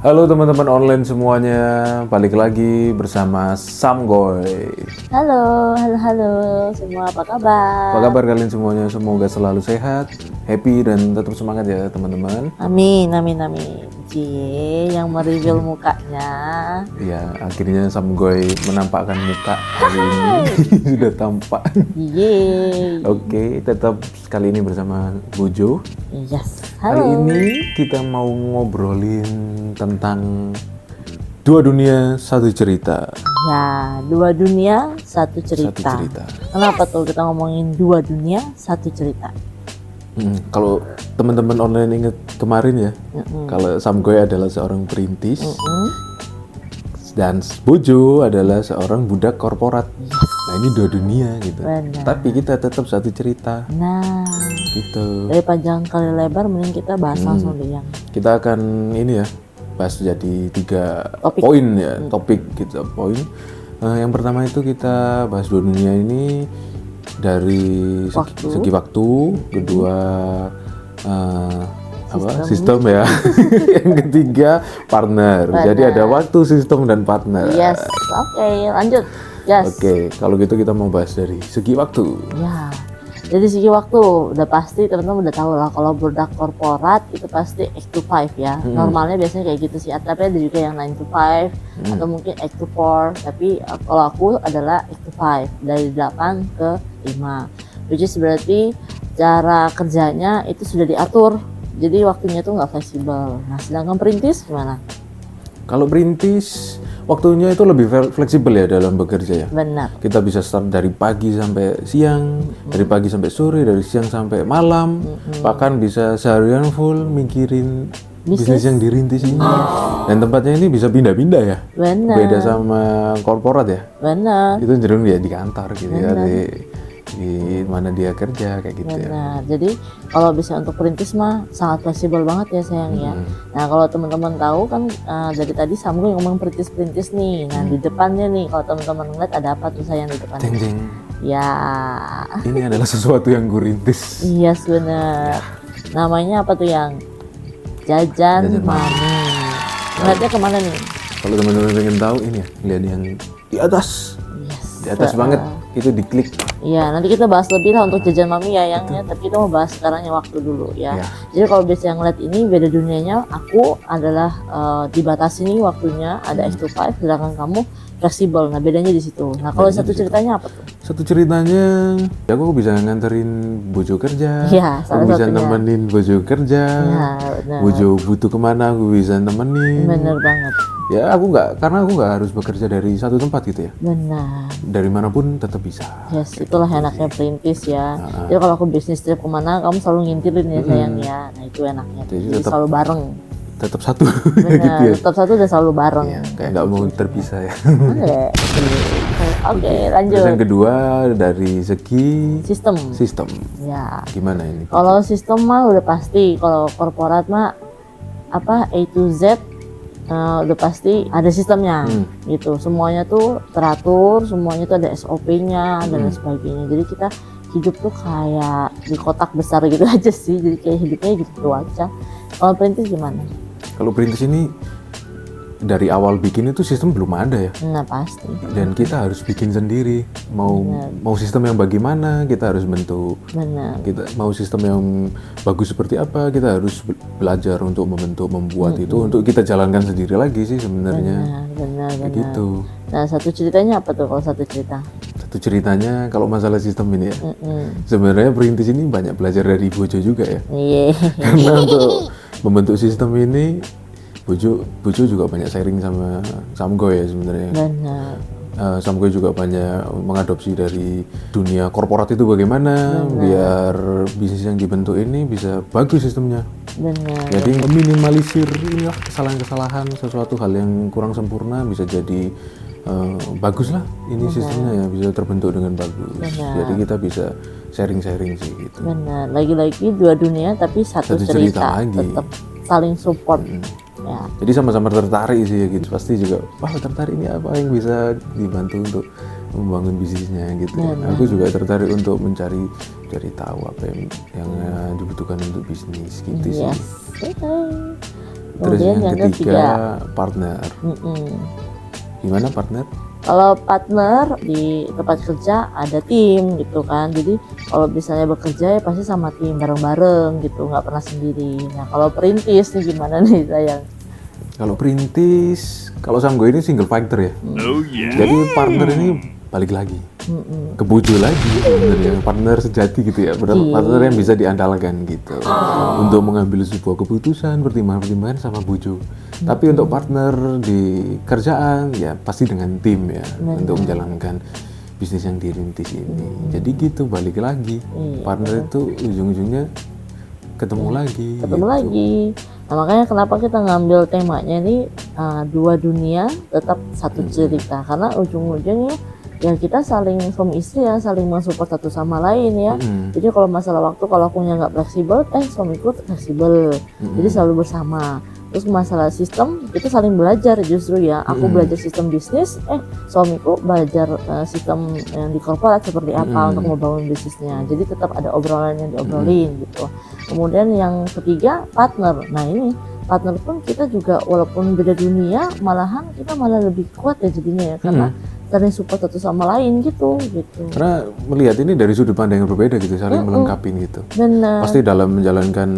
Halo teman-teman online semuanya, balik lagi bersama Samgoy. Halo semua, apa kabar? Apa kabar kalian semuanya? Semoga selalu sehat, happy, dan tetap semangat ya teman-teman. Amin. Cie, yang mereveal mukanya. Ya, akhirnya Samgoy menampakkan muka hari ini. Sudah tampak. Yeay. Oke, tetap kali ini bersama Bojo. Yes. Kali Halo. ini kita mau ngobrolin tentang dua dunia satu cerita. Ya, dua dunia, satu cerita. Satu cerita. Kenapa tuh kita ngomongin dua dunia, satu cerita? Kalau teman-teman online inget kemarin ya, kalau Samgoy adalah seorang perintis dan Bojo adalah seorang budak korporat. Nah ini dua dunia gitu. Benar. Tapi kita tetap satu cerita Nah, gitu. dari panjang kali lebar, mending kita bahas langsung deh yang Kita akan ini ya bahas jadi 3 Topik. poin ya, topik gitu poin. Yang pertama itu kita bahas dua dunia ini dari segi waktu, kedua sistem ya. Yang ketiga partner. Jadi ada waktu, sistem, dan partner. Yes. Oke, lanjut. Yes. Oke, kalau gitu kita mau bahas dari segi waktu. Ya, jadi segi waktu udah pasti teman-teman udah tahu lah kalau budak korporat itu pasti 8 to 5 ya. Normalnya biasanya kayak gitu sih. Tapi ada juga yang 9 to 5 atau mungkin 8 to 4. Tapi kalau aku adalah 8 to 5 dari 8 ke 5. Which is berarti cara kerjanya itu sudah diatur. Jadi waktunya tuh nggak fleksibel. Nah, sedangkan perintis gimana? Kalau perintis waktunya itu lebih fleksibel ya dalam bekerja ya. Benar. Kita bisa start dari pagi sampai siang, dari pagi sampai sore, dari siang sampai malam, bahkan bisa seharian full mikirin bisnis yang dirintis ini. Dan tempatnya ini bisa pindah-pindah ya. Benar. Beda sama korporat ya. Benar. Itu cenderung ya di kantor gitu ya, di mana dia kerja kayak gitu ya. Benar. Jadi kalau bisa untuk perintis mah sangat fleksibel banget ya sayang ya. Nah kalau teman-teman tahu kan dari tadi Samgo ngomong perintis nih. Nah di depannya nih kalau teman-teman ngeliat ada apa tuh sayang di depannya? Jeng jeng. Ya. Ini adalah sesuatu yang gurintis. Iya yes, benar. Namanya apa tuh yang jajan money. Ngeliatnya kemana nih? Kalau teman-teman pengen tahu ini ya, lihat yang di atas. Yes. Di atas banget itu diklik. Iya, nanti kita bahas lebih lah untuk jajan mami ya yang tapi kita mau bahas sekarang yang waktu dulu ya. Jadi kalau biasanya ngeliat ini beda dunianya, aku adalah dibatasi nih waktunya, ada 8 to 5, sedangkan kamu fleksibel. Nah bedanya di situ. Nah kalau satu ceritanya apa tuh? Satu ceritanya, ya aku bisa nganterin Bojo kerja, Iya, aku bisa nemenin Bojo kerja, Bojo butuh kemana aku bisa nemenin. Bener banget. Ya karena aku nggak harus bekerja dari satu tempat gitu ya. Benar. Dari manapun tetap bisa. Yes, itulah enaknya perintis ya. Jadi kalau aku bisnis trip kemana, kamu selalu ngintilin ya sayang ya. Nah itu enaknya. Jadi selalu bareng. Tetap satu. Benar, gitu ya. tetap satu udah selalu bareng. Ya, kayak nggak mau terpisah ya. Oke, lanjut. Terus yang kedua dari segi Sistem. Ya. Gimana ini? Kalau sistem mah udah pasti. Kalau korporat mah apa A to Z udah pasti ada sistemnya gitu. Semuanya tuh teratur, semuanya tuh ada SOP-nya dan lain sebagainya. Jadi kita hidup tuh kayak di kotak besar gitu aja sih. Jadi kayak hidupnya gitu aja. Kalau perintis gimana? Kalau perintis ini dari awal bikin itu sistem belum ada ya. Nah pasti. Dan kita harus bikin sendiri. Mau sistem yang bagaimana kita harus bentuk. Benar. Kita mau sistem yang bagus seperti apa kita harus belajar untuk membuat itu untuk kita jalankan sendiri lagi sih sebenarnya. Benar. Gitu. Nah satu ceritanya apa tuh kalau satu cerita? Satu ceritanya kalau masalah sistem ini ya. Sebenarnya perintis ini banyak belajar dari Bojo juga ya. Iya. Karena untuk membentuk sistem ini Bojo juga banyak sharing sama Samgoy ya sebenarnya. Benar. Samgoy juga banyak mengadopsi dari dunia korporat itu bagaimana biar bisnis yang dibentuk ini bisa bagus sistemnya. Benar. Jadi meminimalisir inilah kesalahan-kesalahan, sesuatu hal yang kurang sempurna bisa jadi bagus lah ini sistemnya ya, bisa terbentuk dengan bagus. Jadi kita bisa sharing-sharing sih gitu. Benar. Lagi-lagi dua dunia tapi satu cerita lagi. Tetap saling support. Ya. Jadi sama-sama tertarik sih ya gitu. Pasti juga wah tertarik ini apa yang bisa dibantu untuk membangun bisnisnya gitu. Aku juga tertarik untuk mencari tahu apa yang dibutuhkan untuk bisnis gitu sih. Terus Kemudian yang yang ketiga ketiga, partner. mm-mm. Gimana partner? Kalau partner di tempat kerja ada tim gitu kan, jadi kalau misalnya bekerja ya pasti sama tim bareng-bareng gitu, nggak pernah sendiri. Nah kalau perintis nih gimana nih sayang? Kalau perintis, kalau sama gue ini single fighter ya. Oh yeah. Jadi partner ini balik lagi Mm-mm. ke bojo lagi sebenarnya, partner sejati gitu ya, partner yang bisa diandalkan gitu untuk mengambil sebuah keputusan, pertimbangan sama bojo. Tapi untuk partner di kerjaan ya pasti dengan tim ya, untuk menjalankan bisnis yang dirintis ini. Jadi gitu, balik lagi partner itu ujung-ujungnya ketemu lagi. Ketemu lagi. Nah makanya kenapa kita ngambil temanya ini dua dunia tetap satu cerita, karena ujung-ujungnya ya kita saling suami istri ya, saling mensupport satu sama lain ya. Jadi kalau masalah waktu, kalau akunya nggak fleksibel, suamiku fleksibel, jadi selalu bersama. Terus masalah sistem, kita saling belajar justru ya. Aku belajar sistem bisnis, suamiku belajar sistem yang di korporat seperti apa untuk membangun bisnisnya. Jadi tetap ada obrolan yang diobrolin gitu. Kemudian yang ketiga partner. Nah ini partner pun kita juga walaupun beda dunia, malahan kita malah lebih kuat ya jadinya ya, karena saling support satu sama lain gitu. Karena melihat ini dari sudut pandang yang berbeda gitu, saling melengkapi gitu. Benar. Pasti dalam menjalankan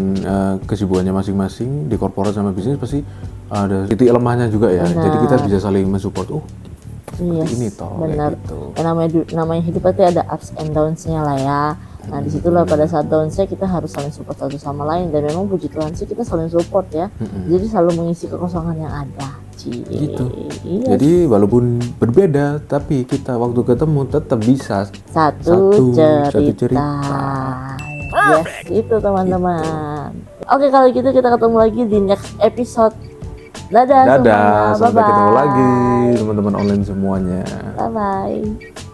kesibukannya masing-masing di korporat sama bisnis pasti ada titik lemahnya juga ya. Jadi kita bisa saling mensupport. Seperti ini toh. Benar. Gitu. Namanya hidup pasti ada ups and downs-nya lah ya. Nah disitulah pada saat downs-nya kita harus saling support satu sama lain, dan memang puji Tuhan sih kita saling support ya. Jadi selalu mengisi kekosongan yang ada. Gitu. Iya. Jadi walaupun berbeda, tapi kita waktu ketemu tetap bisa satu cerita. cerita. Yes, itu teman-teman. Oke, kalau gitu kita ketemu lagi di next episode. Dadah, Dadah, semuanya. sampai Bye-bye. ketemu lagi teman-teman online semuanya. Bye bye.